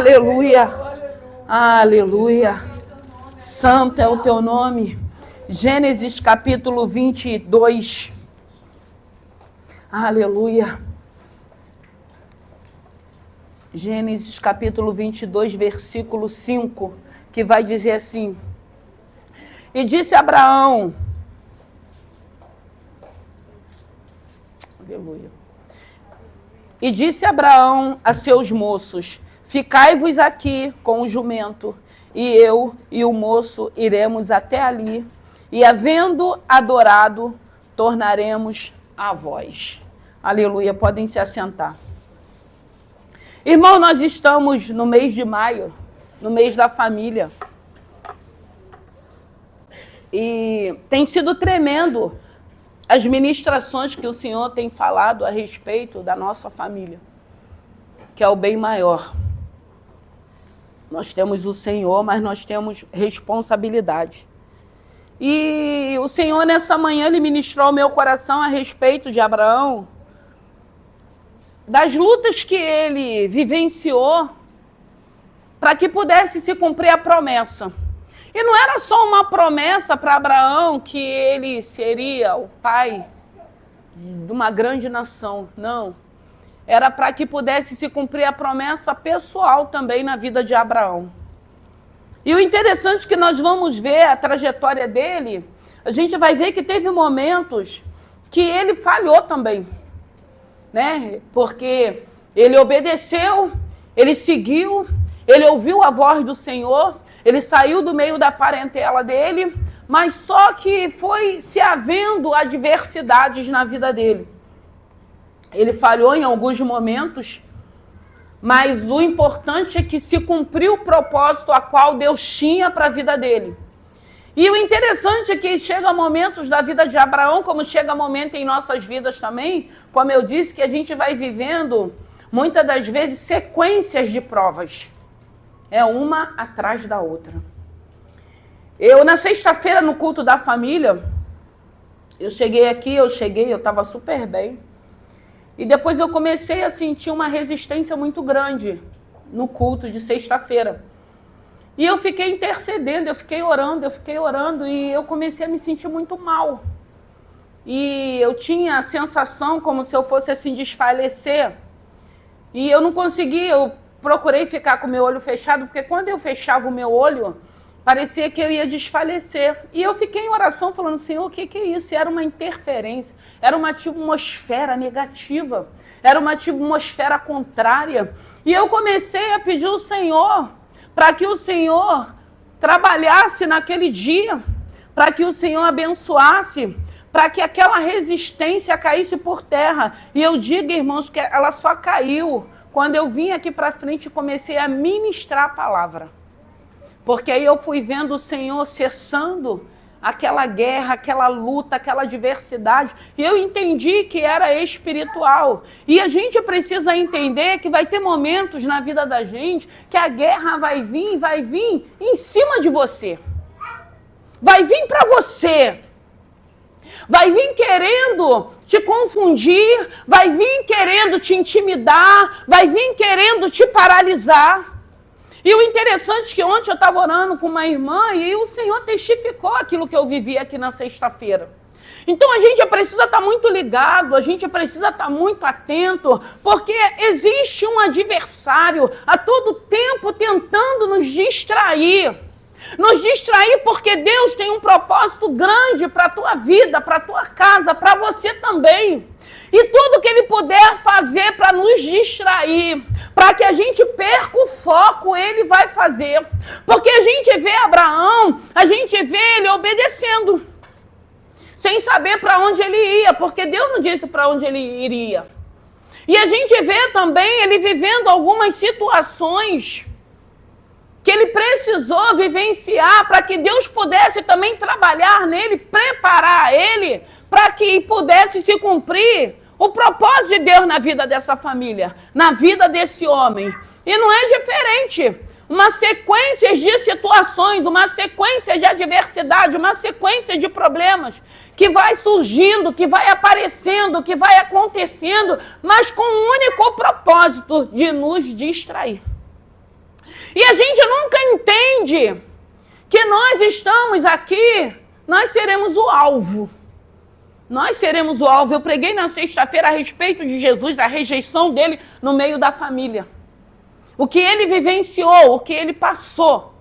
Aleluia. Aleluia. Santo é o teu nome. Gênesis capítulo 22. Aleluia. Gênesis capítulo 22, versículo 5, que vai dizer assim: e disse Abraão, aleluia, e disse Abraão a seus moços, ficai-vos aqui com o jumento, e eu e o moço iremos até ali, e havendo adorado, tornaremos a vós. Aleluia, podem se assentar. Irmão, nós estamos no mês de maio, no mês da família. E tem sido tremendo as ministrações que o Senhor tem falado a respeito da nossa família, que é o bem maior. Nós temos o Senhor, mas nós temos responsabilidade. E o Senhor, nessa manhã, Ele ministrou ao meu coração a respeito de Abraão, das lutas que ele vivenciou para que pudesse se cumprir a promessa. E não era só uma promessa para Abraão que ele seria o pai de uma grande nação, não. Era para que pudesse se cumprir a promessa pessoal também na vida de Abraão. E o interessante é que nós vamos ver a trajetória dele, a gente vai ver que teve momentos que ele falhou também. Né? Porque ele obedeceu, ele seguiu, ele ouviu a voz do Senhor, ele saiu do meio da parentela dele, mas só que foi se havendo adversidades na vida dele. Ele falhou em alguns momentos, mas o importante é que se cumpriu o propósito a qual Deus tinha para a vida dele. E o interessante é que chega momentos da vida de Abraão, como chega momento em nossas vidas também, como eu disse, que a gente vai vivendo, muitas das vezes, sequências de provas. É uma atrás da outra. Eu, na sexta-feira, no culto da família, eu estava super bem. E depois eu comecei a sentir uma resistência muito grande no culto de sexta-feira. E eu fiquei intercedendo, eu fiquei orando, e eu comecei a me sentir muito mal. E eu tinha a sensação como se eu fosse assim desfalecer. E eu não consegui, eu procurei ficar com o meu olho fechado, porque quando eu fechava o meu olho, parecia que eu ia desfalecer. E eu fiquei em oração falando, Senhor, o que é isso? E era uma interferência, era uma atmosfera negativa, era uma atmosfera contrária. E eu comecei a pedir ao Senhor para que o Senhor trabalhasse naquele dia, para que o Senhor abençoasse, para que aquela resistência caísse por terra. E eu digo, irmãos, que ela só caiu quando eu vim aqui para frente e comecei a ministrar a palavra. Porque aí eu fui vendo o Senhor cessando aquela guerra, aquela luta, aquela adversidade. E eu entendi que era espiritual. E a gente precisa entender que vai ter momentos na vida da gente que a guerra vai vir em cima de você. Vai vir para você. Vai vir querendo te confundir, vai vir querendo te intimidar, vai vir querendo te paralisar. E o interessante é que ontem eu estava orando com uma irmã e o Senhor testificou aquilo que eu vivi aqui na sexta-feira. Então a gente precisa estar muito ligado, a gente precisa estar muito atento, porque existe um adversário a todo tempo tentando nos distrair. Nos distrair porque Deus tem um propósito grande para a tua vida, para a tua casa, para você também. E tudo que Ele puder fazer para nos distrair, para que a gente perca o foco, Ele vai fazer. Porque a gente vê Abraão, a gente vê ele obedecendo, sem saber para onde ele ia, porque Deus não disse para onde ele iria. E a gente vê também ele vivendo algumas situações que ele precisou vivenciar para que Deus pudesse também trabalhar nele, preparar ele para que pudesse se cumprir o propósito de Deus na vida dessa família, na vida desse homem. E não é diferente. Uma sequência de situações, uma sequência de adversidade, uma sequência de problemas que vai surgindo, que vai aparecendo, que vai acontecendo, mas com o único propósito de nos distrair. entende que nós estamos aqui, nós seremos o alvo. Nós seremos o alvo. Eu preguei na sexta-feira a respeito de Jesus, a rejeição dele no meio da família. O que ele vivenciou, o que ele passou.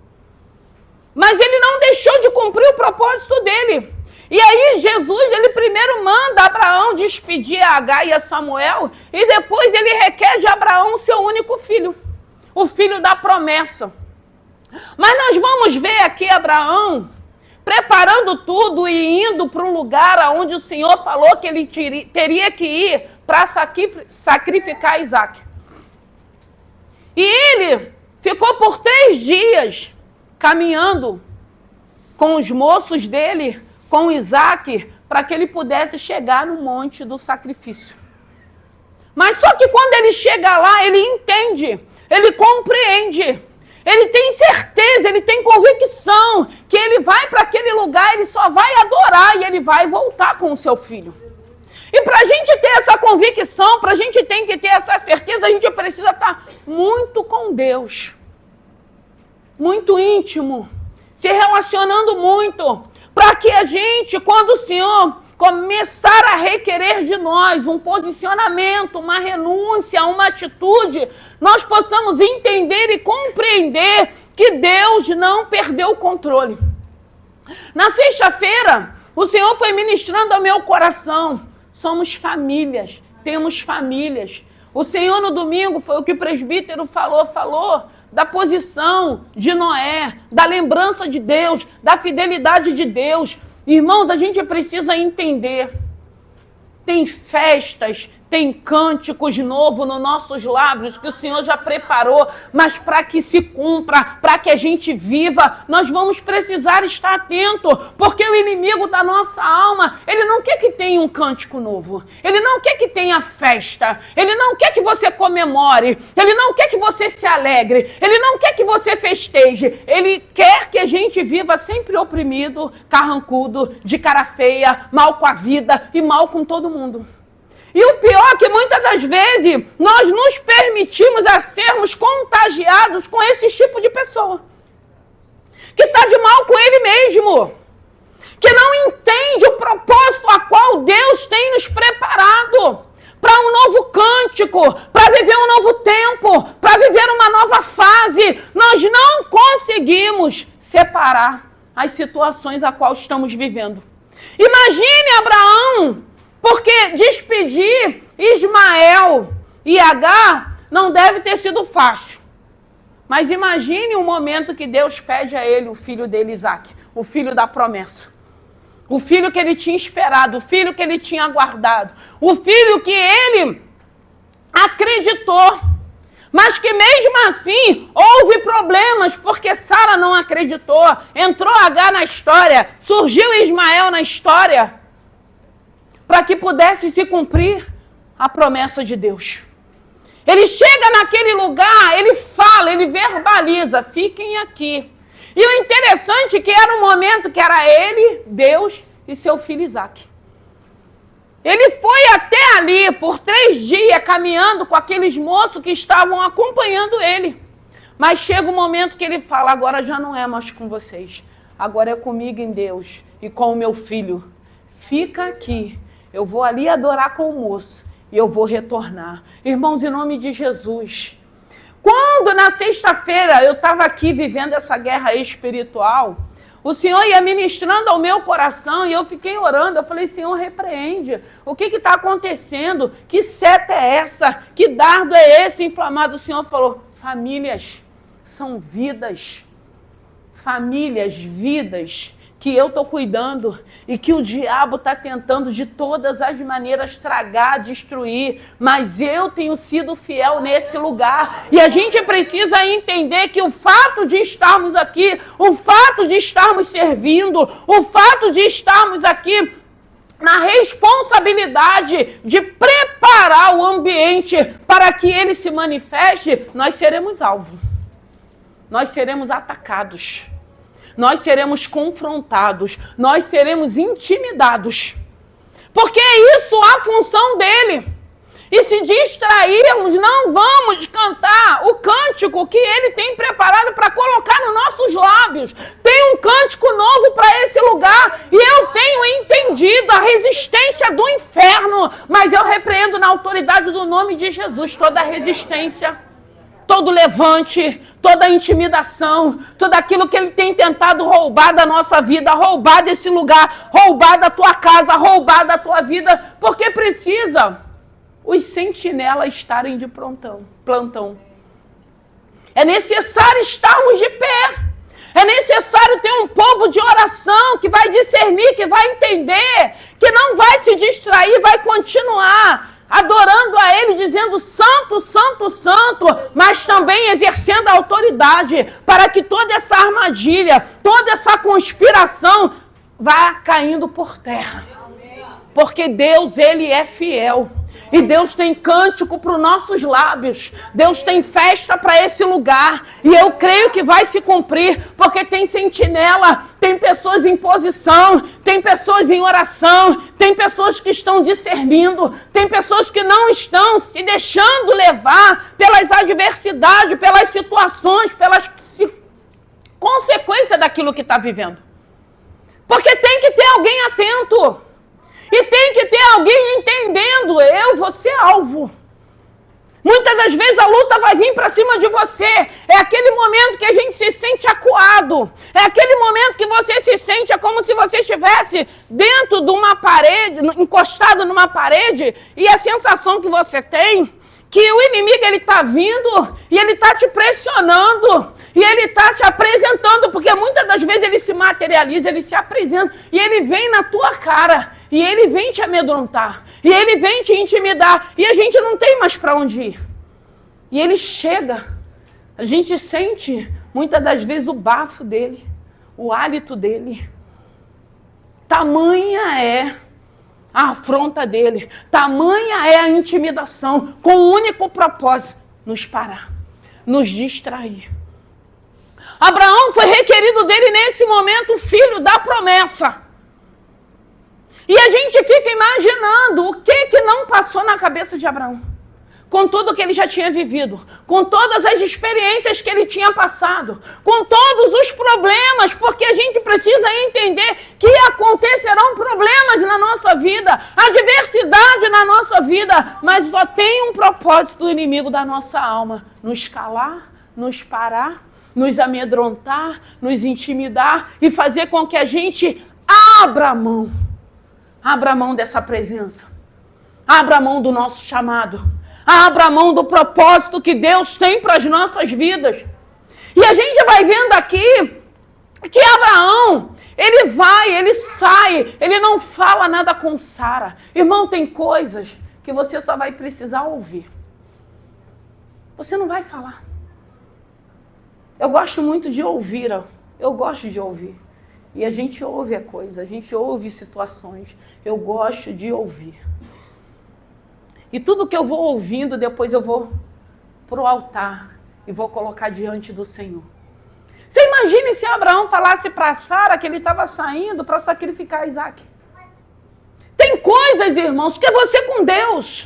Mas ele não deixou de cumprir o propósito dele. E aí Jesus, ele primeiro manda Abraão despedir a Agar e a Samuel, e depois ele requer de Abraão o seu único filho, o filho da promessa. Mas nós vamos ver aqui Abraão preparando tudo e indo para um lugar onde o Senhor falou que ele teria que ir para sacrificar Isaac. E ele ficou por 3 dias caminhando com os moços dele, com Isaac, para que ele pudesse chegar no monte do sacrifício. Mas só que quando ele chega lá, ele entende, ele compreende. Ele tem certeza, ele tem convicção que ele vai para aquele lugar, ele só vai adorar e ele vai voltar com o seu filho. E para a gente ter essa convicção, para a gente ter que ter essa certeza, a gente precisa estar muito com Deus. Muito íntimo, se relacionando muito, para que a gente, quando o Senhor começar a requerer de nós um posicionamento, uma renúncia, uma atitude, nós possamos entender e compreender que Deus não perdeu o controle. Na sexta-feira, o Senhor foi ministrando ao meu coração. Somos famílias, temos famílias. O Senhor no domingo, foi o que o presbítero falou da posição de Noé, da lembrança de Deus, da fidelidade de Deus. Irmãos, a gente precisa entender, tem festas, tem cânticos novos nos nossos lábios que o Senhor já preparou, mas para que se cumpra, para que a gente viva, nós vamos precisar estar atento, porque o inimigo da nossa alma, ele não quer que tenha um cântico novo, ele não quer que tenha festa, ele não quer que você comemore, ele não quer que você se alegre, ele não quer que você festeje, ele quer que a gente viva sempre oprimido, carrancudo, de cara feia, mal com a vida e mal com todo mundo. E o pior é que muitas das vezes nós nos permitimos a sermos contagiados com esse tipo de pessoa. Que está de mal com ele mesmo. Que não entende o propósito a qual Deus tem nos preparado. Para um novo cântico, para viver um novo tempo, para viver uma nova fase. Nós não conseguimos separar as situações a qual estamos vivendo. Imagine Abraão, porque despedir Ismael e Agar não deve ter sido fácil. Mas imagine o momento que Deus pede a ele o filho dele, Isaac, o filho da promessa. O filho que ele tinha esperado, o filho que ele tinha aguardado. O filho que ele acreditou. Mas que mesmo assim houve problemas, porque Sara não acreditou. Entrou Agar na história, surgiu Ismael na história, para que pudesse se cumprir a promessa de Deus. Ele chega naquele lugar, ele fala, ele verbaliza, fiquem aqui. E o interessante é que era um momento que era ele, Deus e seu filho Isaac. Ele foi até ali por 3 dias caminhando com aqueles moços que estavam acompanhando ele. Mas chega um momento que ele fala, agora já não é mais com vocês. Agora é comigo em Deus e com o meu filho. Fica aqui. Eu vou ali adorar com o moço e eu vou retornar. Irmãos, em nome de Jesus. Quando na sexta-feira eu estava aqui vivendo essa guerra espiritual, o Senhor ia ministrando ao meu coração e eu fiquei orando. Eu falei, Senhor, repreende. O que está acontecendo? Que seta é essa? Que dardo é esse inflamado? O Senhor falou, famílias são vidas. Famílias, vidas que eu estou cuidando e que o diabo está tentando de todas as maneiras tragar, destruir, mas eu tenho sido fiel nesse lugar. E a gente precisa entender que o fato de estarmos aqui, o fato de estarmos servindo, o fato de estarmos aqui na responsabilidade de preparar o ambiente para que ele se manifeste, nós seremos alvo. Nós seremos atacados. Nós seremos confrontados, nós seremos intimidados. Porque é isso a função dele. E se distrairmos, não vamos cantar o cântico que ele tem preparado para colocar nos nossos lábios. Tem um cântico novo para esse lugar. E eu tenho entendido a resistência do inferno. Mas eu repreendo na autoridade do nome de Jesus toda a resistência, todo levante, toda intimidação, tudo aquilo que ele tem tentado roubar da nossa vida, roubar desse lugar, roubar da tua casa, roubar da tua vida, porque precisa os sentinelas estarem de plantão. É necessário estarmos de pé. É necessário ter um povo de oração que vai discernir, que vai entender, que não vai se distrair, vai continuar adorando a Ele, dizendo santo, santo, santo, mas também exercendo a autoridade para que toda essa armadilha, toda essa conspiração vá caindo por terra. Porque Deus, Ele é fiel. E Deus tem cântico para os nossos lábios. Deus tem festa para esse lugar. E eu creio que vai se cumprir, porque tem sentinela, tem pessoas em posição, tem pessoas em oração, tem pessoas que estão discernindo, tem pessoas que não estão se deixando levar pelas adversidades, pelas situações, pelas consequências daquilo que está vivendo. Porque tem que ter alguém atento. E tem que ter alguém entendendo, eu vou ser alvo. Muitas das vezes a luta vai vir para cima de você. É aquele momento que a gente se sente acuado. É aquele momento que você se sente, é como se você estivesse dentro de uma parede, encostado numa parede, e a sensação que você tem, que o inimigo ele está vindo e ele está te pressionando. E ele está se apresentando, porque muitas das vezes ele se materializa, ele se apresenta, e ele vem na tua cara. E ele vem te amedrontar. E ele vem te intimidar. E a gente não tem mais para onde ir. E ele chega. A gente sente, muitas das vezes, o bafo dele. O hálito dele. Tamanha é a afronta dele. Tamanha é a intimidação. Com o único propósito. Nos parar. Nos distrair. Abraão foi requerido dele nesse momento, filho da promessa. E a gente fica imaginando o que não passou na cabeça de Abraão. Com tudo que ele já tinha vivido, com todas as experiências que ele tinha passado, com todos os problemas, porque a gente precisa entender que acontecerão problemas na nossa vida, adversidade na nossa vida, mas só tem um propósito do inimigo da nossa alma: nos calar, nos parar, nos amedrontar, nos intimidar e fazer com que a gente abra a mão. Abra a mão dessa presença. Abra a mão do nosso chamado. Abra a mão do propósito que Deus tem para as nossas vidas. E a gente vai vendo aqui que Abraão, ele vai, ele sai, ele não fala nada com Sara. Irmão, tem coisas que você só vai precisar ouvir. Você não vai falar. Eu gosto muito de ouvir, eu gosto de ouvir. E a gente ouve a coisa, a gente ouve situações. Eu gosto de ouvir. E tudo que eu vou ouvindo, depois eu vou para o altar e vou colocar diante do Senhor. Você imagine se Abraão falasse para Sara que ele estava saindo para sacrificar Isaac. Tem coisas, irmãos, que é você com Deus.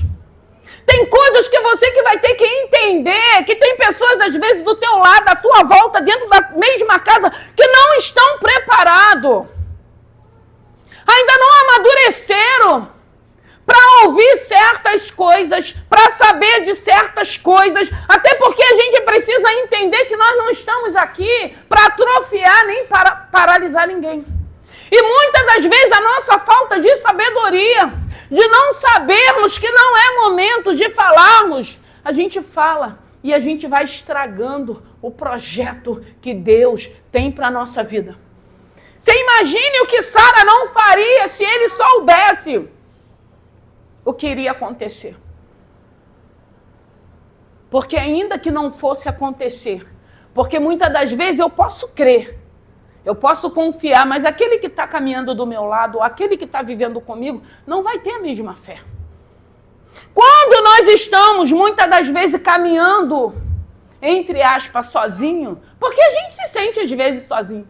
Tem coisas que você que vai ter que entender, que tem pessoas, às vezes, do teu lado, à tua volta, dentro da mesma casa, que não estão preparados. Ainda não amadureceram para ouvir certas coisas, para saber de certas coisas, até porque a gente precisa entender que nós não estamos aqui para atrofiar nem para paralisar ninguém. E muitas das vezes a nossa falta de sabedoria, de não sabermos que não é momento de falarmos, a gente fala e a gente vai estragando o projeto que Deus tem para a nossa vida. Você imagine o que Sara não faria se ele soubesse o que iria acontecer. Porque ainda que não fosse acontecer, porque muitas das vezes eu posso crer, eu posso confiar, mas aquele que está caminhando do meu lado, aquele que está vivendo comigo, não vai ter a mesma fé. Quando nós estamos, muitas das vezes, caminhando, entre aspas, sozinho, porque a gente se sente, às vezes, sozinho.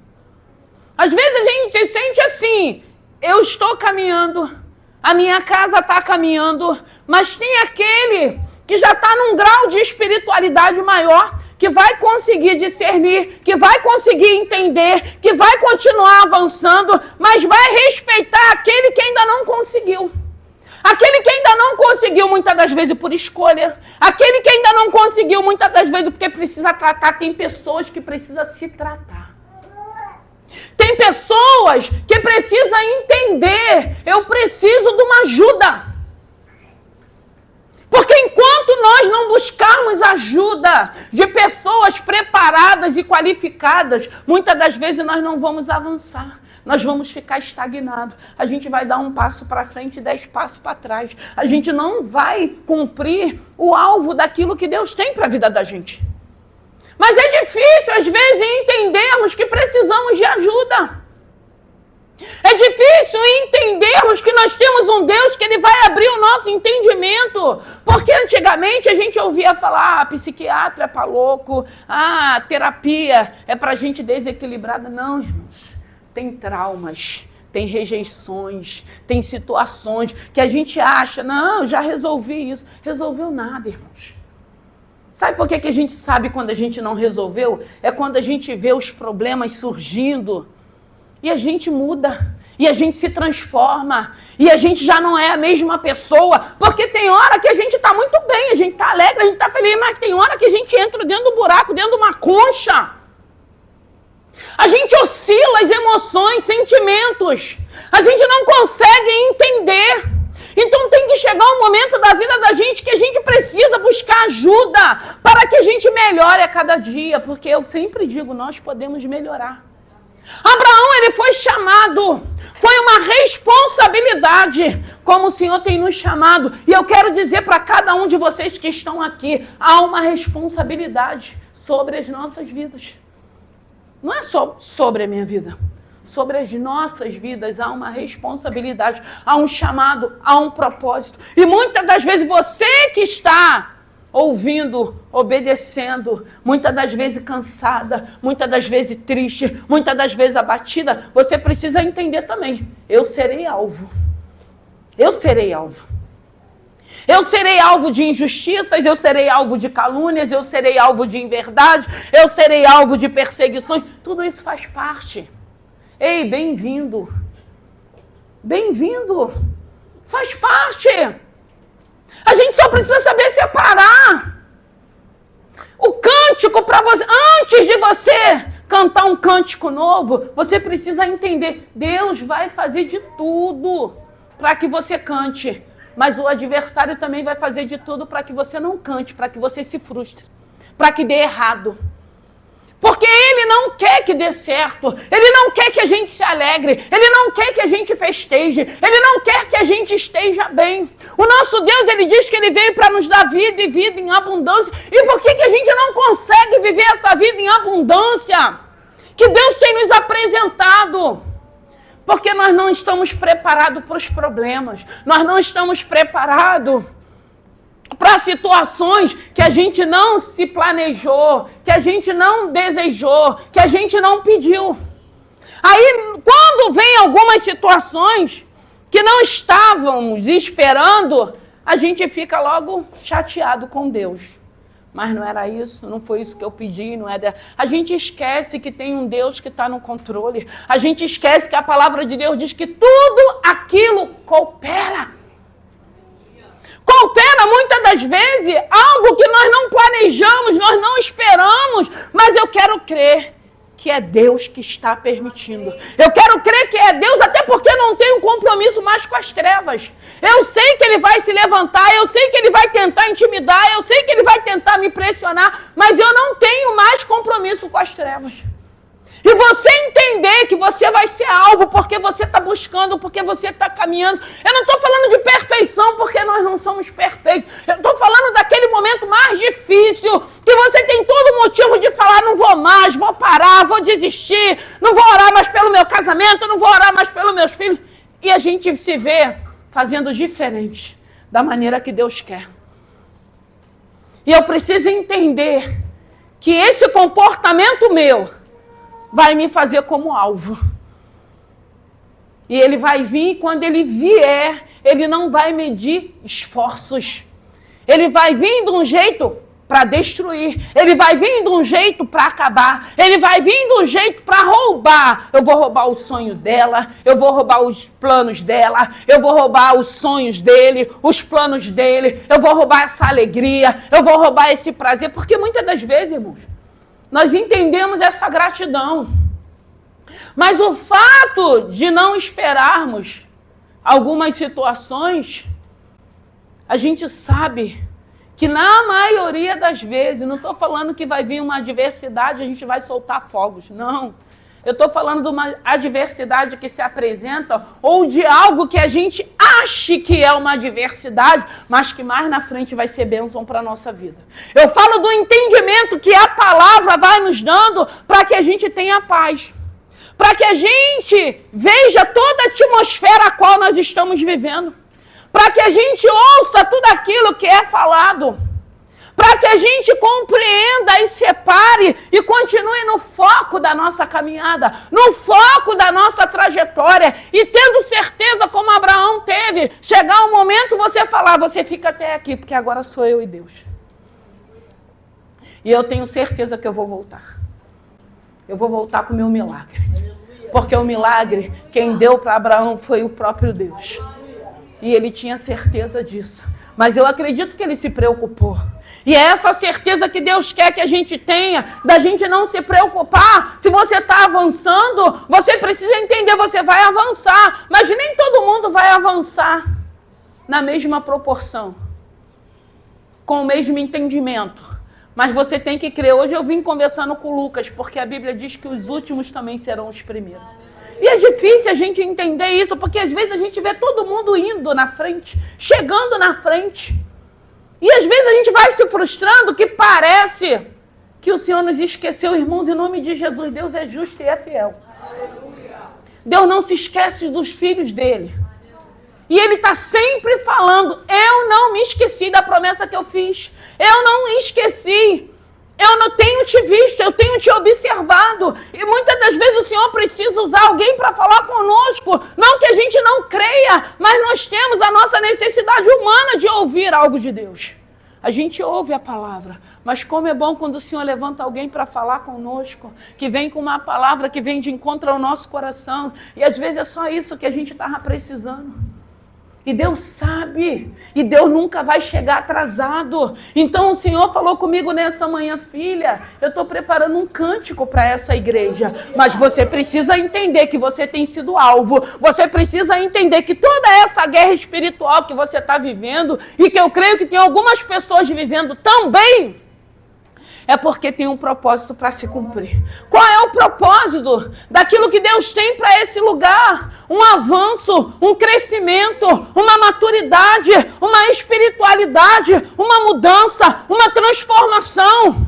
Às vezes a gente se sente assim, eu estou caminhando, a minha casa está caminhando, mas tem aquele que já está num grau de espiritualidade maior, que vai conseguir discernir, que vai conseguir entender, que vai continuar avançando, mas vai respeitar aquele que ainda não conseguiu. Aquele que ainda não conseguiu, muitas das vezes por escolha. Aquele que ainda não conseguiu, muitas das vezes porque precisa tratar. Tem pessoas que precisam se tratar. Tem pessoas que precisam entender. Eu preciso de uma ajuda. Porque enquanto nós não buscarmos ajuda de pessoas preparadas e qualificadas, muitas das vezes nós não vamos avançar. Nós vamos ficar estagnados. A gente vai dar um passo para frente e 10 passos para trás. A gente não vai cumprir o alvo daquilo que Deus tem para a vida da gente. Mas é difícil, às vezes, entendermos que precisamos de ajuda. É difícil entendermos que nós temos um Deus que Ele vai abrir o nosso entendimento. Porque antigamente a gente ouvia falar, psiquiatra é para louco, terapia é para gente desequilibrada. Não, irmãos. Tem traumas, tem rejeições, tem situações que a gente acha, não, já resolvi isso. Resolveu nada, irmãos. Sabe por que a gente sabe quando a gente não resolveu? É quando a gente vê os problemas surgindo e a gente muda, e a gente se transforma, e a gente já não é a mesma pessoa, porque tem hora que a gente está muito bem, a gente está alegre, a gente está feliz, mas tem hora que a gente entra dentro do buraco, dentro de uma concha. A gente oscila as emoções, sentimentos. A gente não consegue entender. Então tem que chegar um momento da vida da gente que a gente precisa buscar ajuda para que a gente melhore a cada dia. Porque eu sempre digo, nós podemos melhorar. Abraão, ele foi chamado. Foi uma responsabilidade, como o Senhor tem nos chamado. E eu quero dizer para cada um de vocês que estão aqui, há uma responsabilidade sobre as nossas vidas. Não é só sobre a minha vida. Sobre as nossas vidas há uma responsabilidade, há um chamado, há um propósito. E muitas das vezes você que está ouvindo, obedecendo, muitas das vezes cansada, muitas das vezes triste, muitas das vezes abatida, você precisa entender também. Eu serei alvo. Eu serei alvo. Eu serei alvo de injustiças, eu serei alvo de calúnias, eu serei alvo de inverdade, eu serei alvo de perseguições. Tudo isso faz parte. Ei, bem-vindo. Bem-vindo. Faz parte. A gente só precisa saber separar. O cântico para você, antes de você cantar um cântico novo, você precisa entender, Deus vai fazer de tudo para que você cante. Mas o adversário também vai fazer de tudo para que você não cante, para que você se frustre, para que dê errado. Porque ele não quer que dê certo, ele não quer que a gente se alegre, ele não quer que a gente festeje, ele não quer que a gente esteja bem. O nosso Deus, ele diz que ele veio para nos dar vida e vida em abundância. E por que a gente não consegue viver essa vida em abundância que Deus tem nos apresentado? Porque nós não estamos preparados para os problemas. Nós não estamos preparados para situações que a gente não se planejou, que a gente não desejou, que a gente não pediu. Aí, quando vem algumas situações que não estávamos esperando, a gente fica logo chateado com Deus. Mas não era isso, não foi isso que eu pedi, não é. A gente esquece que tem um Deus que está no controle. A gente esquece que a palavra de Deus diz que tudo aquilo coopera. Coopera muitas das vezes algo que nós não planejamos, nós não esperamos, mas eu quero crer que é Deus que está permitindo. Eu quero crer que é Deus, até porque não tenho compromisso mais com as trevas. Eu sei que ele vai se levantar, eu sei que ele vai tentar intimidar, eu sei que ele vai tentar me pressionar, mas eu não tenho mais compromisso com as trevas. E você entender que você vai ser alvo porque você está buscando, porque você está caminhando. Eu não estou falando de perfeição porque nós não somos perfeitos. Eu estou falando daquele momento mais difícil que você tem todo motivo de falar, não vou mais, vou parar, vou desistir, não vou orar mais pelo meu casamento, não vou orar mais pelos meus filhos. E a gente se vê fazendo diferente da maneira que Deus quer. E eu preciso entender que esse comportamento meu vai me fazer como alvo. E ele vai vir, e quando ele vier, ele não vai medir esforços. Ele vai vir de um jeito para destruir, ele vai vir de um jeito para acabar, ele vai vir de um jeito para roubar. Eu vou roubar o sonho dela, eu vou roubar os planos dela, eu vou roubar os sonhos dele, os planos dele, eu vou roubar essa alegria, eu vou roubar esse prazer, porque muitas das vezes, irmãos, nós entendemos essa gratidão, mas o fato de não esperarmos algumas situações, a gente sabe que na maioria das vezes, não estou falando que vai vir uma adversidade e a gente vai soltar fogos, não. Eu estou falando de uma adversidade que se apresenta ou de algo que a gente ache que é uma adversidade, mas que mais na frente vai ser bênção para a nossa vida. Eu falo do entendimento que a palavra vai nos dando para que a gente tenha paz, para que a gente veja toda a atmosfera a qual nós estamos vivendo, para que a gente ouça tudo aquilo que é falado, para que a gente compreenda e separe e continue no foco da nossa caminhada, no foco da nossa trajetória, e tendo certeza, como Abraão teve, chegar um momento você falar, você fica até aqui, porque agora sou eu e Deus. E eu tenho certeza que eu vou voltar. Eu vou voltar com o meu milagre. Porque o milagre, quem deu para Abraão foi o próprio Deus. E ele tinha certeza disso. Mas eu acredito que ele se preocupou. E é essa certeza que Deus quer que a gente tenha, da gente não se preocupar. Se você está avançando, você precisa entender, você vai avançar. Mas nem todo mundo vai avançar na mesma proporção, com o mesmo entendimento. Mas você tem que crer. Hoje eu vim conversando com o Lucas, porque a Bíblia diz que os últimos também serão os primeiros. E é difícil a gente entender isso, porque às vezes a gente vê todo mundo indo na frente, chegando na frente. E às vezes a gente vai se frustrando, que parece que o Senhor nos esqueceu. Irmãos, em nome de Jesus, Deus é justo e é fiel. Deus não se esquece dos filhos dele. E ele está sempre falando, eu não me esqueci da promessa que eu fiz. Eu não me esqueci. Eu não tenho te visto, eu tenho te observado. E muitas das vezes o Senhor precisa usar alguém para falar conosco. Não que a gente não creia, mas nós temos a nossa necessidade humana de ouvir algo de Deus. A gente ouve a palavra, mas como é bom quando o Senhor levanta alguém para falar conosco, que vem com uma palavra que vem de encontro ao nosso coração. E às vezes é só isso que a gente estava precisando. E Deus sabe, e Deus nunca vai chegar atrasado. Então o Senhor falou comigo nessa manhã, filha, eu estou preparando um cântico para essa igreja, mas você precisa entender que você tem sido alvo, você precisa entender que toda essa guerra espiritual que você está vivendo, e que eu creio que tem algumas pessoas vivendo também, é porque tem um propósito para se cumprir. Qual é o propósito daquilo que Deus tem para esse lugar? Um avanço, um crescimento, uma maturidade, uma espiritualidade, uma mudança, uma transformação.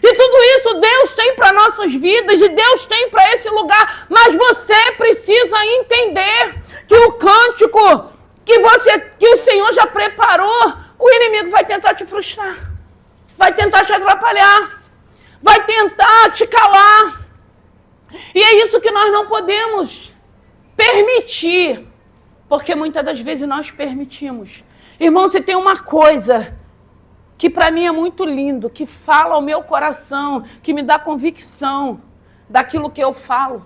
E tudo isso Deus tem para nossas vidas, e Deus tem para esse lugar. Mas você precisa entender que o cântico que o Senhor já preparou, o inimigo vai tentar te frustrar. Vai tentar te atrapalhar, vai tentar te calar. E é isso que nós não podemos permitir, porque muitas das vezes nós permitimos. Irmão, se tem uma coisa que para mim é muito lindo, que fala ao meu coração, que me dá convicção daquilo que eu falo.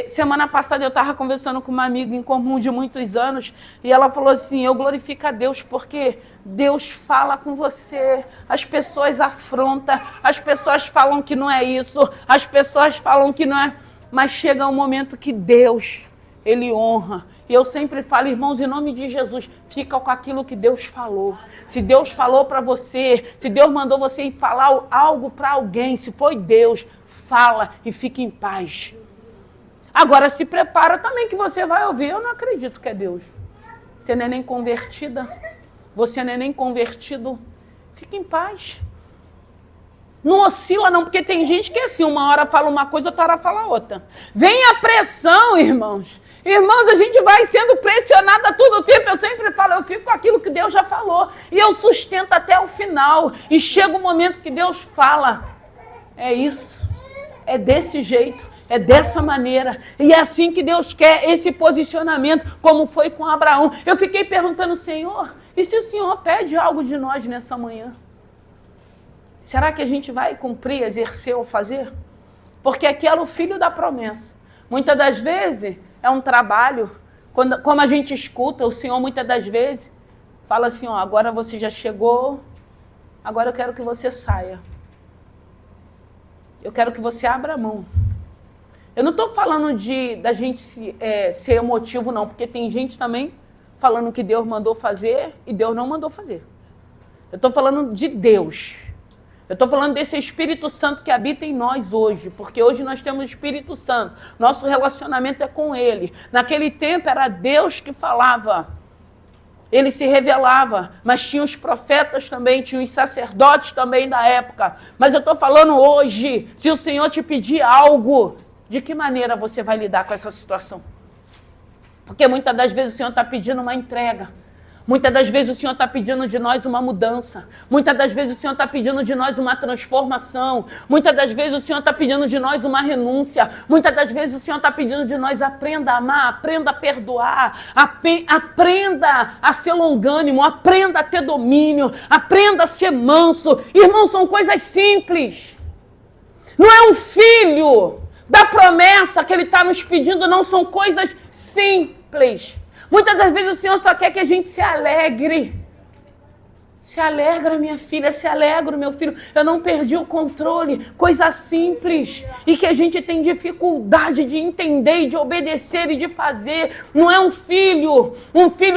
Semana passada eu estava conversando com uma amiga em comum de muitos anos, e ela falou assim, eu glorifico a Deus porque Deus fala com você, as pessoas afrontam, as pessoas falam que não é isso, as pessoas falam que não é, mas chega um momento que Deus, Ele honra. E eu sempre falo, irmãos, em nome de Jesus, fica com aquilo que Deus falou. Se Deus falou para você, se Deus mandou você ir falar algo para alguém, se foi Deus, fala e fique em paz. Agora se prepara também que você vai ouvir, eu não acredito que é Deus. Você não é nem convertida, você não é nem convertido, fique em paz. Não oscila não, porque tem gente que é assim, uma hora fala uma coisa, outra hora fala outra. Vem a pressão, irmãos. Irmãos, a gente vai sendo pressionada todo o tempo. Eu sempre falo, eu fico com aquilo que Deus já falou. E eu sustento até o final. E chega o momento que Deus fala. É isso. É desse jeito. É dessa maneira. E é assim que Deus quer esse posicionamento, como foi com Abraão. Eu fiquei perguntando, Senhor, e se o Senhor pede algo de nós nessa manhã? será que a gente vai cumprir, exercer ou fazer? Porque aquele é o filho da promessa. Muitas das vezes é um trabalho, como a gente escuta, o Senhor muitas das vezes fala assim, ó, agora você já chegou, agora eu quero que você saia. Eu quero que você abra a mão. Eu não estou falando da gente ser emotivo, não, porque tem gente também falando que Deus mandou fazer e Deus não mandou fazer. Eu estou falando de Deus. Eu estou falando desse Espírito Santo que habita em nós hoje, porque hoje nós temos o Espírito Santo. Nosso relacionamento é com Ele. Naquele tempo era Deus que falava. Ele se revelava, mas tinha os profetas também, tinha os sacerdotes também da época. Mas eu estou falando hoje, se o Senhor te pedir algo, de que maneira você vai lidar com essa situação? Porque muitas das vezes o Senhor está pedindo uma entrega. Muitas das vezes o Senhor está pedindo de nós uma mudança. Muitas das vezes o Senhor está pedindo de nós uma transformação. Muitas das vezes o Senhor está pedindo de nós uma renúncia. Muitas das vezes o Senhor está pedindo de nós aprenda a amar, aprenda a perdoar, aprenda a ser longânimo, aprenda a ter domínio, aprenda a ser manso. Irmãos, são coisas simples. Não é um filho da promessa que Ele está nos pedindo, não, são coisas simples. Muitas das vezes o Senhor só quer que a gente se alegre. Se alegra, minha filha, se alegra, meu filho. Eu não perdi o controle. Coisa simples. E que a gente tem dificuldade de entender, e de obedecer e de fazer. Não é um filho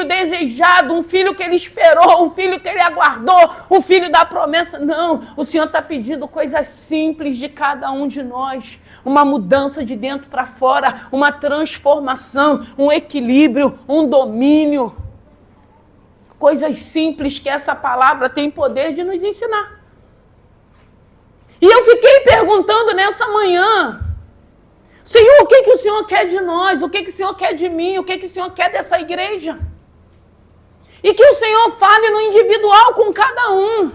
desejado, um filho que Ele esperou, um filho que Ele aguardou, um filho da promessa. Não, o Senhor está pedindo coisas simples de cada um de nós. Uma mudança de dentro para fora, uma transformação, um equilíbrio, um domínio. Coisas simples que essa palavra tem poder de nos ensinar. E eu fiquei perguntando nessa manhã, Senhor, o que o Senhor quer de nós? O que o Senhor quer de mim? O que o Senhor quer dessa igreja? E que o Senhor fale no individual com cada um.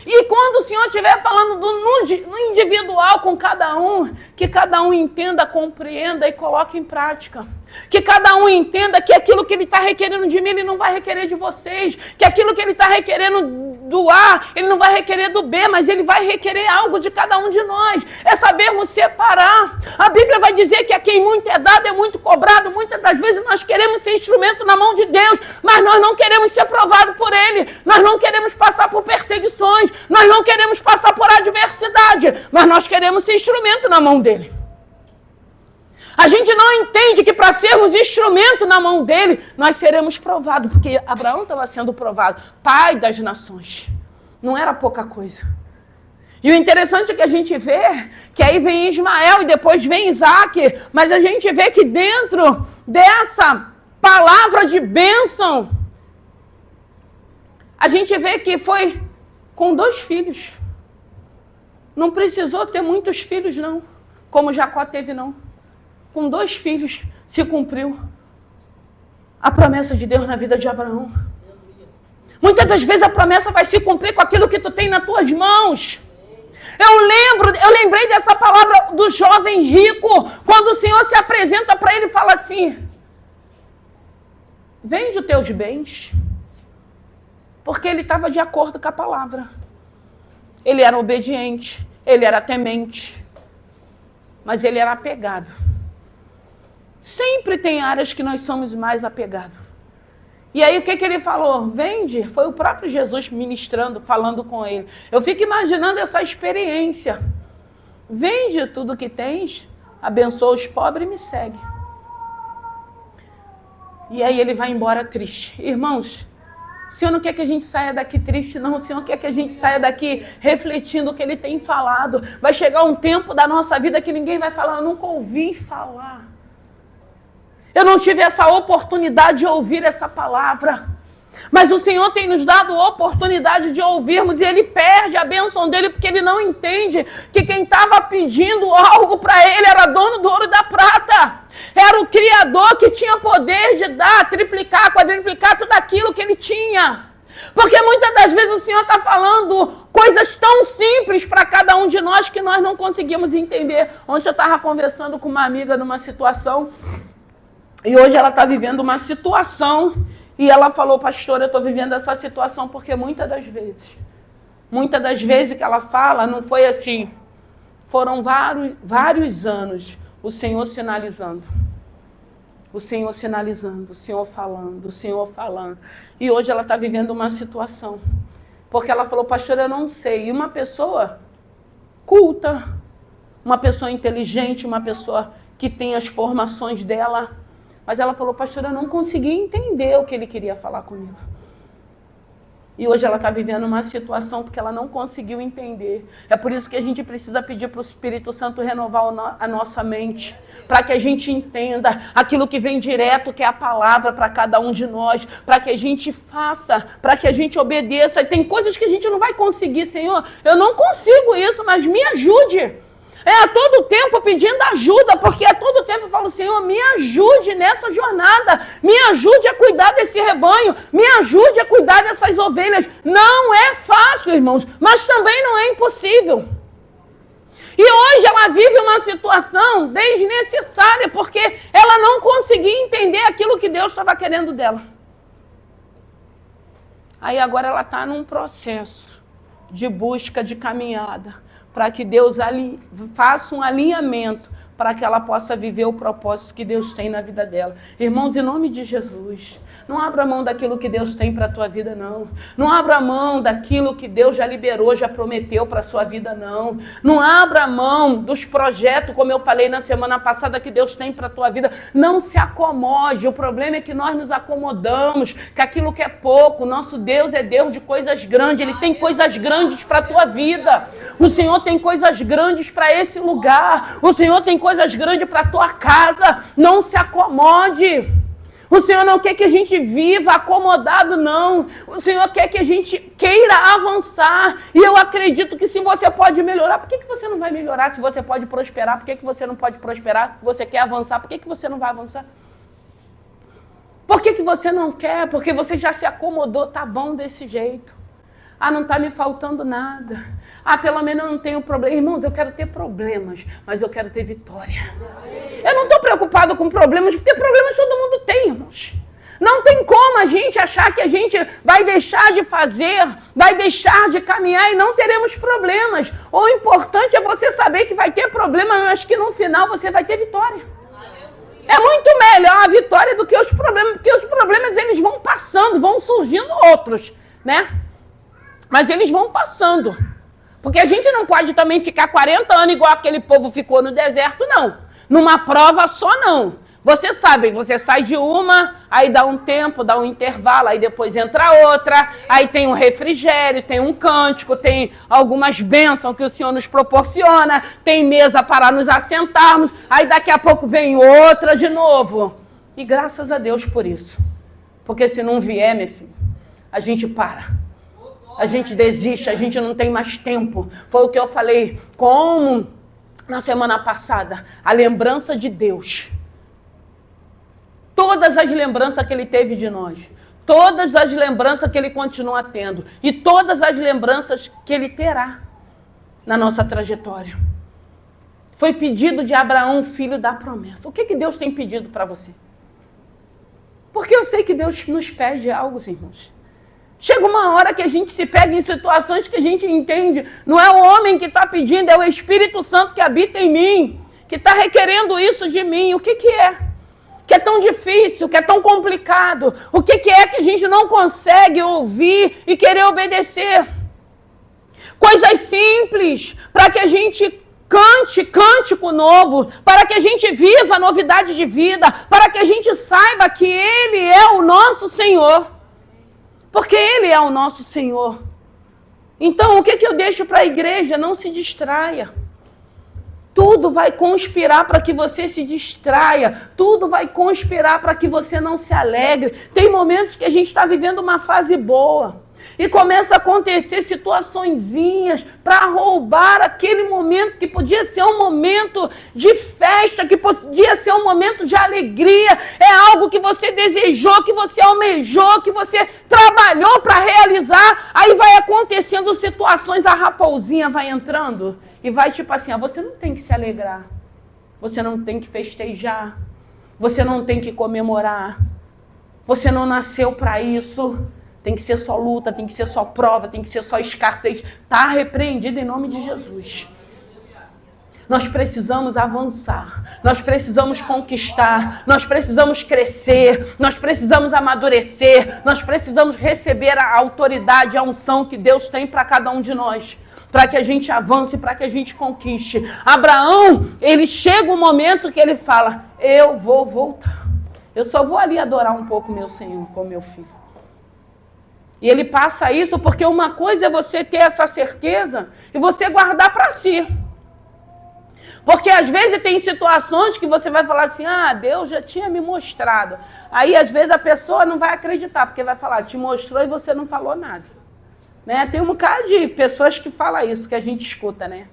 E quando o Senhor estiver falando no individual com cada um, que cada um entenda, compreenda e coloque em prática. Que cada um entenda que aquilo que Ele está requerendo de mim, Ele não vai requerer de vocês. Que aquilo que Ele está requerendo do A, Ele não vai requerer do B, mas Ele vai requerer algo de cada um de nós. É sabermos separar. A Bíblia vai dizer que a quem muito é dado é muito cobrado. Muitas das vezes nós queremos ser instrumento na mão de Deus, mas nós não queremos ser provados por Ele. Nós não queremos passar por perseguições. Nós não queremos passar por adversidade, mas nós queremos ser instrumento na mão dEle. A gente não entende que para sermos instrumento na mão dele, nós seremos provados, porque Abraão estava sendo provado, pai das nações. Não era pouca coisa. E o interessante é que a gente vê que aí vem Ismael e depois vem Isaac, mas a gente vê que dentro dessa palavra de bênção, a gente vê que foi com 2 filhos. Não precisou ter muitos filhos, não, como Jacó teve, não. Com 2 filhos se cumpriu a promessa de Deus na vida de Abraão. Muitas das vezes a promessa vai se cumprir com aquilo que tu tem nas tuas mãos. Eu lembrei dessa palavra do jovem rico, quando o Senhor se apresenta para ele e fala assim, vende os teus bens, porque ele estava de acordo com a palavra. Ele era obediente, ele era temente, mas ele era apegado. Sempre tem áreas que nós somos mais apegados. E aí o que ele falou? Vende. Foi o próprio Jesus ministrando, falando com ele. Eu fico imaginando essa experiência. Vende tudo que tens, abençoa os pobres e me segue. E aí ele vai embora triste. Irmãos, o Senhor não quer que a gente saia daqui triste, não. O Senhor quer que a gente saia daqui refletindo o que Ele tem falado. Vai chegar um tempo da nossa vida que ninguém vai falar, eu nunca ouvi falar. Eu não tive essa oportunidade de ouvir essa palavra. Mas o Senhor tem nos dado a oportunidade de ouvirmos e Ele perde a bênção dEle porque Ele não entende que quem estava pedindo algo para Ele era dono do ouro e da prata. Era o Criador que tinha poder de dar, triplicar, quadriplicar tudo aquilo que Ele tinha. Porque muitas das vezes o Senhor está falando coisas tão simples para cada um de nós que nós não conseguimos entender. Ontem eu estava conversando com uma amiga numa situação e hoje ela está vivendo uma situação e ela falou, pastor, eu estou vivendo essa situação porque muitas das vezes Muitas das vezes que ela fala, não foi assim. Foram vários anos o Senhor sinalizando. O Senhor sinalizando, o Senhor falando, o Senhor falando. E hoje ela está vivendo uma situação. Porque ela falou, pastor, eu não sei. E uma pessoa culta, uma pessoa inteligente, uma pessoa que tem as formações dela. Mas ela falou, pastor, eu não consegui entender o que ele queria falar comigo. E hoje ela está vivendo uma situação porque ela não conseguiu entender. É por isso que a gente precisa pedir para o Espírito Santo renovar a nossa mente, para que a gente entenda aquilo que vem direto, que é a palavra para cada um de nós, para que a gente faça, para que a gente obedeça. E tem coisas que a gente não vai conseguir, Senhor. Eu não consigo isso, mas me ajude. É a todo tempo pedindo ajuda, porque a todo tempo eu falo, Senhor, me ajude nessa jornada, me ajude a cuidar desse rebanho, me ajude a cuidar dessas ovelhas. Não é fácil, irmãos, mas também não é impossível. E hoje ela vive uma situação desnecessária, porque ela não conseguia entender aquilo que Deus estava querendo dela. Aí agora ela está num processo de busca, de caminhada, para que Deus faça um alinhamento para que ela possa viver o propósito que Deus tem na vida dela. Irmãos, em nome de Jesus, não abra mão daquilo que Deus tem para a tua vida, não. Não abra mão daquilo que Deus já liberou, já prometeu para a sua vida, não. Não abra mão dos projetos, como eu falei na semana passada, que Deus tem para a tua vida. Não se acomode. O problema é que nós nos acomodamos, que aquilo que é pouco. Nosso Deus é Deus de coisas grandes. Ele tem coisas grandes para a tua vida. O Senhor tem coisas grandes para esse lugar. O Senhor tem coisas grandes para a tua casa. Não se acomode. O Senhor não quer que a gente viva acomodado, não. O Senhor quer que a gente queira avançar. E eu acredito que se você pode melhorar, por que você não vai melhorar? Se você pode prosperar, por que você não pode prosperar? Se você quer avançar, por que você não vai avançar? Por que você não quer? Porque você já se acomodou, tá bom desse jeito. Ah, não está me faltando nada. Ah, pelo menos eu não tenho problema. Irmãos, eu quero ter problemas, mas eu quero ter vitória. Eu não estou preocupado com problemas, porque problemas todo mundo tem, irmãos. Não tem como a gente achar que a gente vai deixar de fazer, vai deixar de caminhar e não teremos problemas. O importante é você saber que vai ter problema, mas que no final você vai ter vitória. É muito melhor a vitória do que os problemas, porque os problemas eles vão passando, vão surgindo outros, né? Mas eles vão passando. Porque a gente não pode também ficar 40 anos igual aquele povo ficou no deserto, não. Numa prova só, não. Você sabe, você sai de uma, aí dá um tempo, dá um intervalo, aí depois entra outra, aí tem um refrigério, tem um cântico, tem algumas bênçãos que o Senhor nos proporciona, tem mesa para nos assentarmos, aí daqui a pouco vem outra de novo. E graças a Deus por isso. Porque se não vier, meu filho, a gente para. A gente desiste, a gente não tem mais tempo. Foi o que eu falei como na semana passada. A lembrança de Deus. Todas as lembranças que Ele teve de nós. Todas as lembranças que Ele continua tendo. E todas as lembranças que Ele terá na nossa trajetória. Foi pedido de Abraão, filho da promessa. O que Deus tem pedido para você? Porque eu sei que Deus nos pede algo, irmãos. Chega uma hora que a gente se pega em situações que a gente entende. Não é o homem que está pedindo, é o Espírito Santo que habita em mim, que está requerendo isso de mim. O que é? Que é tão difícil, que é tão complicado. O que é que a gente não consegue ouvir e querer obedecer? Coisas simples, para que a gente cante cântico novo, para que a gente viva novidade de vida, para que a gente saiba que Ele é o nosso Senhor. Porque Ele é o nosso Senhor. Então, o que eu deixo para a igreja? Não se distraia. Tudo vai conspirar para que você se distraia. Tudo vai conspirar para que você não se alegre. Tem momentos que a gente está vivendo uma fase boa. E começa a acontecer situaçõezinhas para roubar aquele momento que podia ser um momento de festa, que podia ser um momento de alegria. É algo que você desejou, que você almejou, que você trabalhou para realizar. Aí vai acontecendo situações, a raposinha vai entrando e vai tipo assim, você não tem que se alegrar, você não tem que festejar, você não tem que comemorar, você não nasceu para isso. Tem que ser só luta, tem que ser só prova, tem que ser só escassez. Está repreendido em nome de Jesus. Nós precisamos avançar, nós precisamos conquistar, nós precisamos crescer, nós precisamos amadurecer, nós precisamos receber a autoridade, a unção que Deus tem para cada um de nós, para que a gente avance, para que a gente conquiste. Abraão, ele chega um momento que ele fala, eu vou voltar, eu só vou ali adorar um pouco meu Senhor com meu filho. E ele passa isso porque uma coisa é você ter essa certeza e você guardar para si. Porque às vezes tem situações que você vai falar assim, Deus já tinha me mostrado. Aí às vezes a pessoa não vai acreditar, porque vai falar, te mostrou e você não falou nada. Né? Tem um bocado de pessoas que falam isso, que a gente escuta, né?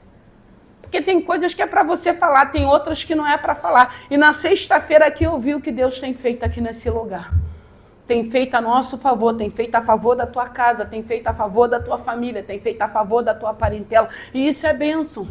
Porque tem coisas que é para você falar, tem outras que não é para falar. E na sexta-feira aqui eu vi o que Deus tem feito aqui nesse lugar. Tem feito a nosso favor, tem feito a favor da tua casa, tem feito a favor da tua família, tem feito a favor da tua parentela. E isso é bênção.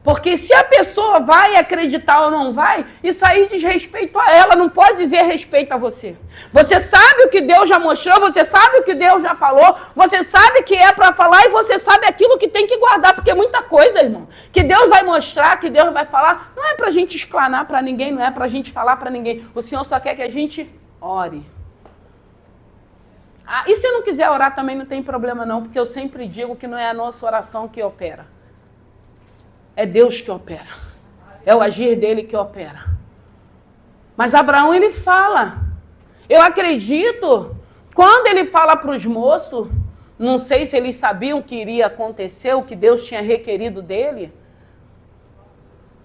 Porque se a pessoa vai acreditar ou não vai, isso aí diz respeito a ela, não pode dizer respeito a você. Você sabe o que Deus já mostrou, você sabe o que Deus já falou, você sabe que é para falar e você sabe aquilo que tem que guardar, porque muita coisa, irmão, que Deus vai mostrar, que Deus vai falar, não é para a gente explanar para ninguém, não é para a gente falar para ninguém. O Senhor só quer que a gente ore. E se não quiser orar também não tem problema não, porque eu sempre digo que não é a nossa oração que opera. É Deus que opera. É o agir dele que opera. Mas Abraão, ele fala. Eu acredito, quando ele fala para os moços, não sei se eles sabiam que iria acontecer, o que Deus tinha requerido dele.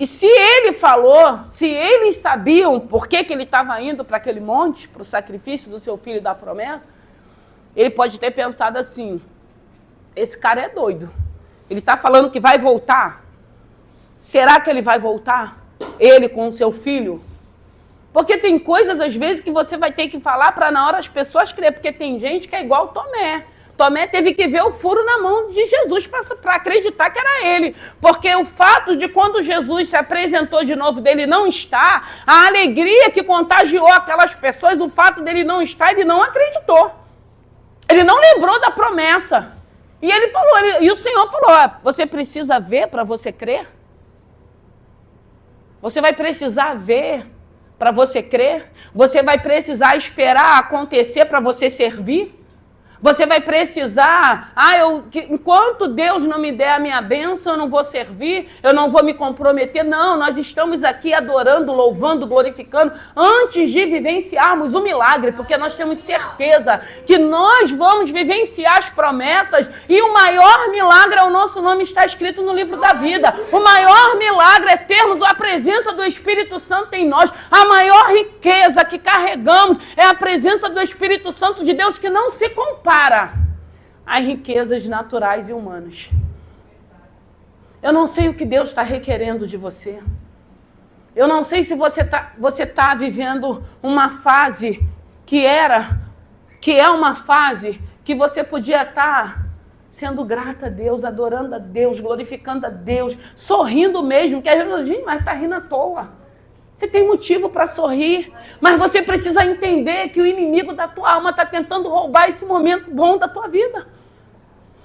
E se ele falou, se eles sabiam por que ele estava indo para aquele monte, para o sacrifício do seu filho da promessa, ele pode ter pensado assim, esse cara é doido. Ele está falando que vai voltar. Será que ele vai voltar? Ele com o seu filho? Porque tem coisas, às vezes, que você vai ter que falar para na hora as pessoas crer. Porque tem gente que é igual Tomé. Tomé teve que ver o furo na mão de Jesus para acreditar que era ele. Porque o fato de quando Jesus se apresentou de novo dele não estar, a alegria que contagiou aquelas pessoas, o fato dele não estar, ele não acreditou. Ele não lembrou da promessa. E ele falou, e o Senhor falou, você precisa ver para você crer? Você vai precisar ver para você crer? Você vai precisar esperar acontecer para você servir? Você vai precisar, enquanto Deus não me der a minha bênção, eu não vou servir, eu não vou me comprometer. Não, nós estamos aqui adorando, louvando, glorificando, antes de vivenciarmos o milagre, porque nós temos certeza que nós vamos vivenciar as promessas e o maior milagre é o nosso nome está escrito no livro da vida. O maior milagre é termos a presença do Espírito Santo em nós. A maior riqueza que carregamos é a presença do Espírito Santo de Deus que não se compara às riquezas naturais e humanas. Eu não sei o que Deus está requerendo de você. Eu não sei se você tá vivendo uma fase que é uma fase que você podia estar sendo grata a Deus, adorando a Deus, glorificando a Deus, sorrindo mesmo, que às vezes a gente está rindo à toa. Você tem motivo para sorrir, mas você precisa entender que o inimigo da tua alma está tentando roubar esse momento bom da tua vida.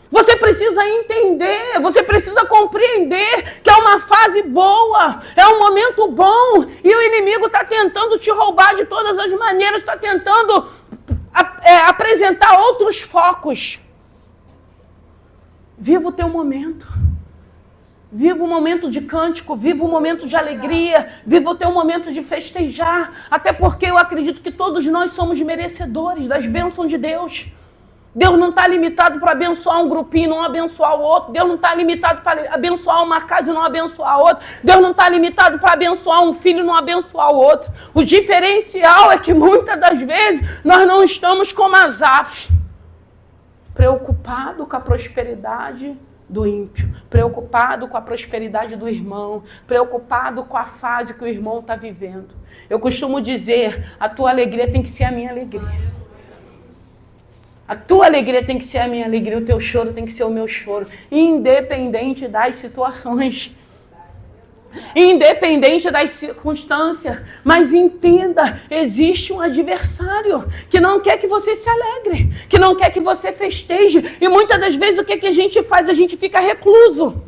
Você precisa entender, você precisa compreender que é uma fase boa, é um momento bom, e o inimigo está tentando te roubar de todas as maneiras, está tentando apresentar outros focos. Viva o teu momento. Viva um momento de cântico, viva um momento de alegria, viva o teu momento de festejar, até porque eu acredito que todos nós somos merecedores das bênçãos de Deus. Deus não está limitado para abençoar um grupinho e não abençoar o outro. Deus não está limitado para abençoar uma casa e não abençoar outra. Deus não está limitado para abençoar um filho e não abençoar o outro. O diferencial é que muitas das vezes nós não estamos como Asaf, preocupado com a prosperidade do ímpio, preocupado com a prosperidade do irmão, preocupado com a fase que o irmão está vivendo. Eu costumo dizer, a tua alegria tem que ser a minha alegria. A tua alegria tem que ser a minha alegria, o teu choro tem que ser o meu choro, independente das situações. Independente das circunstâncias, mas entenda, existe um adversário que não quer que você se alegre, que não quer que você festeje, e muitas das vezes o que a gente faz? A gente fica recluso.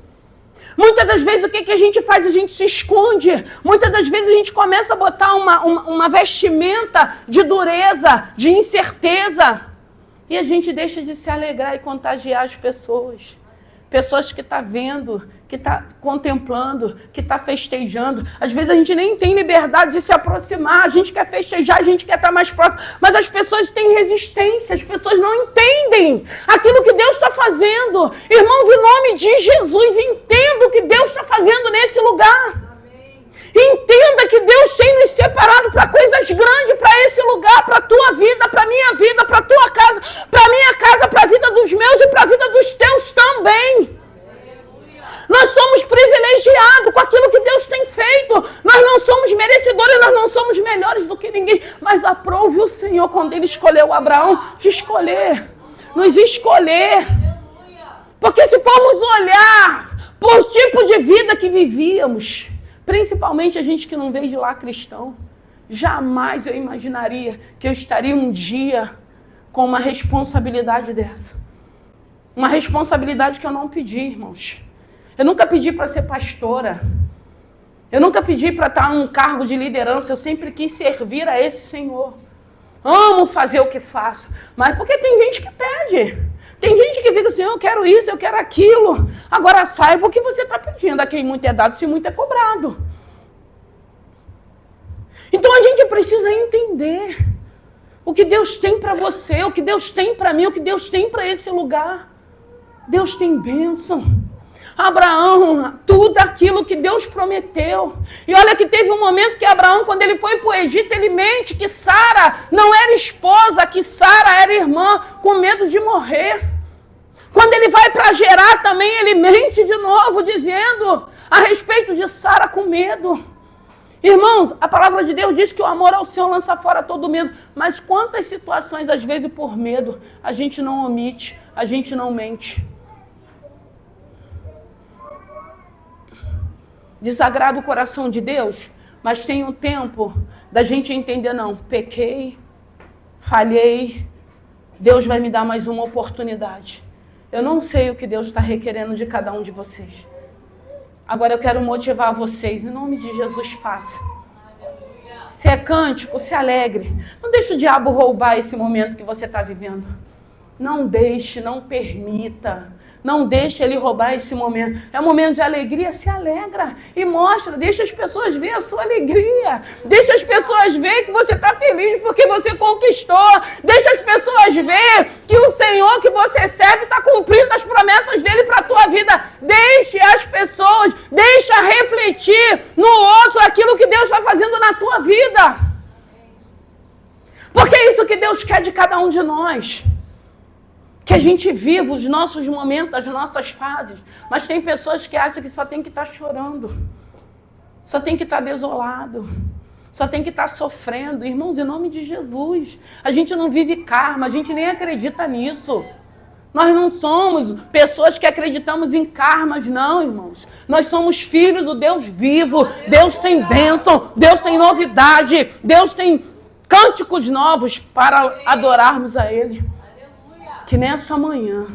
Muitas das vezes o que a gente faz? A gente se esconde. Muitas das vezes a gente começa a botar uma vestimenta de dureza, de incerteza, e a gente deixa de se alegrar e contagiar as pessoas. Pessoas que estão vendo, que estão contemplando, que estão festejando. Às vezes a gente nem tem liberdade de se aproximar, a gente quer festejar, a gente quer estar mais próximo, mas as pessoas têm resistência, as pessoas não entendem aquilo que Deus está fazendo. Irmãos, em nome de Jesus, entenda o que Deus está fazendo nesse lugar. Entenda que Deus tem nos separado para coisas grandes, para esse lugar, para a tua vida, para a minha vida, para a tua casa, para a minha casa, para a vida dos meus e para a vida dos teus também. Nós somos privilegiados com aquilo que Deus tem feito. Nós não somos merecedores, nós não somos melhores do que ninguém. Mas aprove o Senhor quando Ele escolheu Abraão, de escolher, nos escolher. Porque se formos olhar por tipo de vida que vivíamos, principalmente a gente que não veio de lá cristão, jamais eu imaginaria que eu estaria um dia com uma responsabilidade dessa. Uma responsabilidade que eu não pedi, irmãos. Eu nunca pedi para ser pastora. Eu nunca pedi para estar num cargo de liderança. Eu sempre quis servir a esse Senhor. Amo fazer o que faço. Mas porque tem gente que pede. Tem gente que fica assim, eu quero isso, eu quero aquilo. Agora saiba o que você está pedindo. A quem muito é dado, se muito é cobrado. Então a gente precisa entender o que Deus tem para você, o que Deus tem para mim, o que Deus tem para esse lugar. Deus tem bênção. Abraão, tudo aquilo que Deus prometeu. E olha que teve um momento que Abraão, quando ele foi para o Egito, ele mente que Sara não era esposa, que Sara era irmã, com medo de morrer. Quando ele vai para Gerar também, ele mente de novo, dizendo a respeito de Sara com medo. Irmãos, a palavra de Deus diz que o amor ao Senhor lança fora todo medo. Mas quantas situações, às vezes por medo, a gente não omite, a gente não mente. Desagrada o coração de Deus, mas tem um tempo da gente entender, não, pequei, falhei, Deus vai me dar mais uma oportunidade. Eu não sei o que Deus está requerendo de cada um de vocês. Agora eu quero motivar vocês, em nome de Jesus, faça. Se é cântico, se alegre. Não deixe o diabo roubar esse momento que você está vivendo. Não deixe, não permita. Não deixe ele roubar esse momento. É um momento de alegria, se alegra e mostra. Deixa as pessoas ver a sua alegria. Deixa as pessoas ver que você está feliz porque você conquistou. Deixa as pessoas ver que o Senhor que você serve está cumprindo as promessas dele para a tua vida. Deixe as pessoas, deixa refletir no outro aquilo que Deus está fazendo na tua vida. Porque é isso que Deus quer de cada um de nós. Que a gente viva os nossos momentos, as nossas fases. Mas tem pessoas que acham que só tem que estar chorando. Só tem que estar desolado. Só tem que estar sofrendo. Irmãos, em nome de Jesus. A gente não vive karma, a gente nem acredita nisso. Nós não somos pessoas que acreditamos em karmas, não, irmãos. Nós somos filhos do Deus vivo. Deus tem bênção, Deus tem novidade. Deus tem cânticos novos para adorarmos a Ele. Que nessa manhã,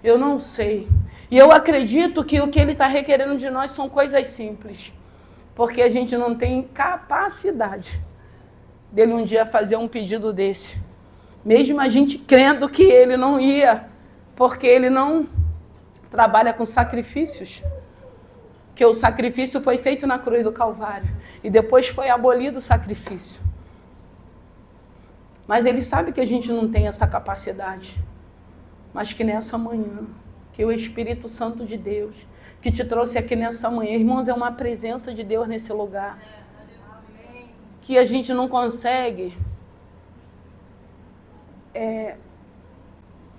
eu não sei, e eu acredito que o que Ele está requerendo de nós são coisas simples, porque a gente não tem capacidade dele um dia fazer um pedido desse, mesmo a gente crendo que Ele não ia, porque Ele não trabalha com sacrifícios, que o sacrifício foi feito na cruz do Calvário, e depois foi abolido o sacrifício. Mas Ele sabe que a gente não tem essa capacidade. Mas que nessa manhã, que o Espírito Santo de Deus, que te trouxe aqui nessa manhã, irmãos, é uma presença de Deus nesse lugar. Que a gente não consegue,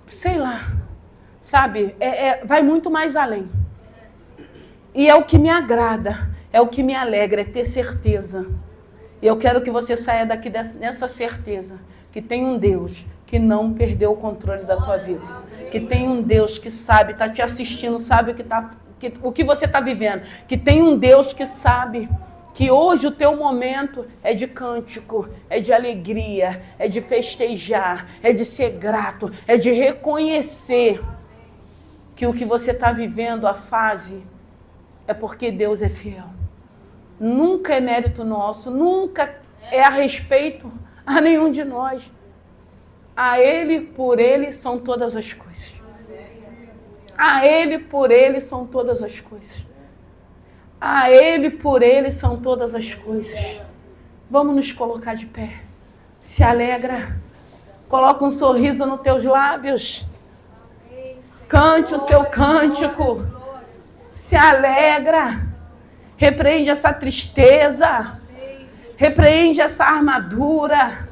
sei lá, sabe, vai muito mais além. E é o que me agrada, é o que me alegra, é ter certeza. E eu quero que você saia daqui nessa certeza, que tem um Deus que não perdeu o controle da tua vida. Que tem um Deus que sabe, está te assistindo, sabe o que está o que você está vivendo, que tem um Deus que sabe que hoje o teu momento é de cântico, é de alegria, é de festejar, é de ser grato, é de reconhecer que o que você está vivendo, a fase, é porque Deus é fiel. Nunca é mérito nosso, nunca é a respeito a nenhum de nós. A Ele, por Ele, são todas as coisas. A Ele, por Ele, são todas as coisas. A Ele, por Ele, são todas as coisas. Vamos nos colocar de pé. Se alegra. Coloca um sorriso nos teus lábios. Cante o seu cântico. Se alegra. Repreende essa tristeza. Repreende essa armadura.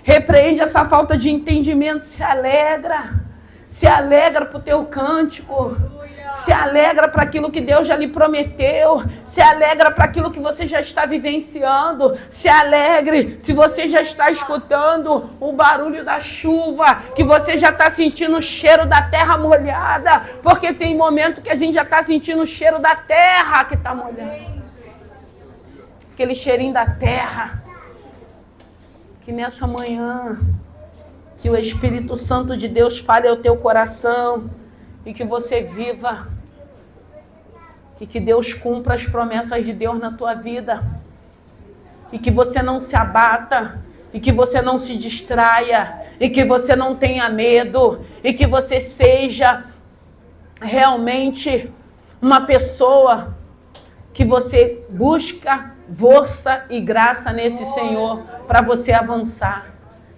Repreende essa falta de entendimento. Se alegra. Se alegra para o teu cântico. Se alegra para aquilo que Deus já lhe prometeu. Se alegra para aquilo que você já está vivenciando. Se alegre se você já está escutando o barulho da chuva, que você já está sentindo o cheiro da terra molhada, porque tem momento que a gente já está sentindo o cheiro da terra que está molhada. Aquele cheirinho da terra. Que nessa manhã, que o Espírito Santo de Deus fale ao teu coração e que você viva, e que Deus cumpra as promessas de Deus na tua vida, e que você não se abata, e que você não se distraia, e que você não tenha medo, e que você seja realmente uma pessoa que você busca força e graça nesse Senhor para você avançar.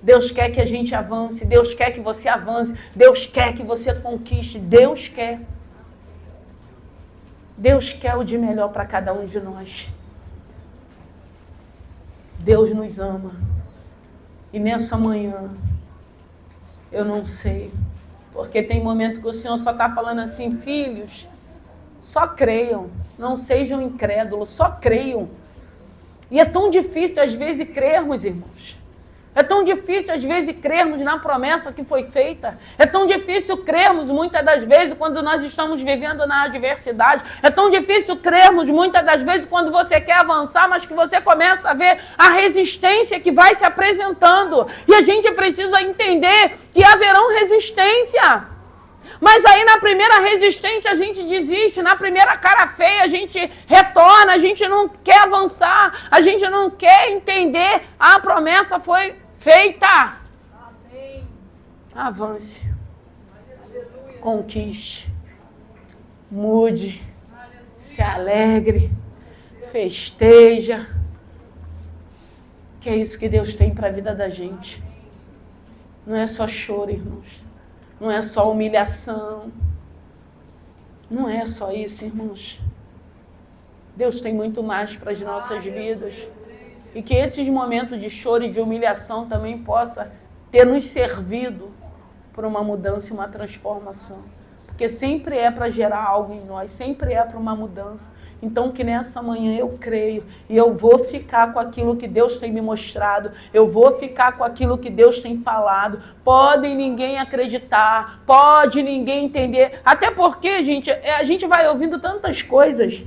Deus quer que a gente avance, Deus quer que você avance, Deus quer que você conquiste, Deus quer. Deus quer o de melhor para cada um de nós. Deus nos ama. E nessa manhã, eu não sei, porque tem momento que o Senhor só está falando assim, filhos, só creiam, não sejam incrédulos, só creiam. E é tão difícil às vezes crermos, irmãos. É tão difícil, às vezes, crermos na promessa que foi feita. É tão difícil crermos, muitas das vezes, quando nós estamos vivendo na adversidade. É tão difícil crermos, muitas das vezes, quando você quer avançar, mas que você começa a ver a resistência que vai se apresentando. E a gente precisa entender que haverão resistência. Mas aí na primeira resistência a gente desiste, na primeira cara feia a gente retorna, a gente não quer avançar, a gente não quer entender, a promessa foi feita. Amém. Avance. Aleluia. Conquiste. Mude. Aleluia. Se alegre. Festeja. Que é isso que Deus tem para a vida da gente. Não é só choro, irmãos. Não é só humilhação. Não é só isso, irmãos. Deus tem muito mais para as nossas vidas. E que esses momentos de choro e de humilhação também possa ter nos servido para uma mudança e uma transformação. Porque sempre é para gerar algo em nós, sempre é para uma mudança. Então que nessa manhã eu creio e eu vou ficar com aquilo que Deus tem me mostrado, eu vou ficar com aquilo que Deus tem falado. Pode ninguém acreditar, pode ninguém entender, até porque, gente, a gente vai ouvindo tantas coisas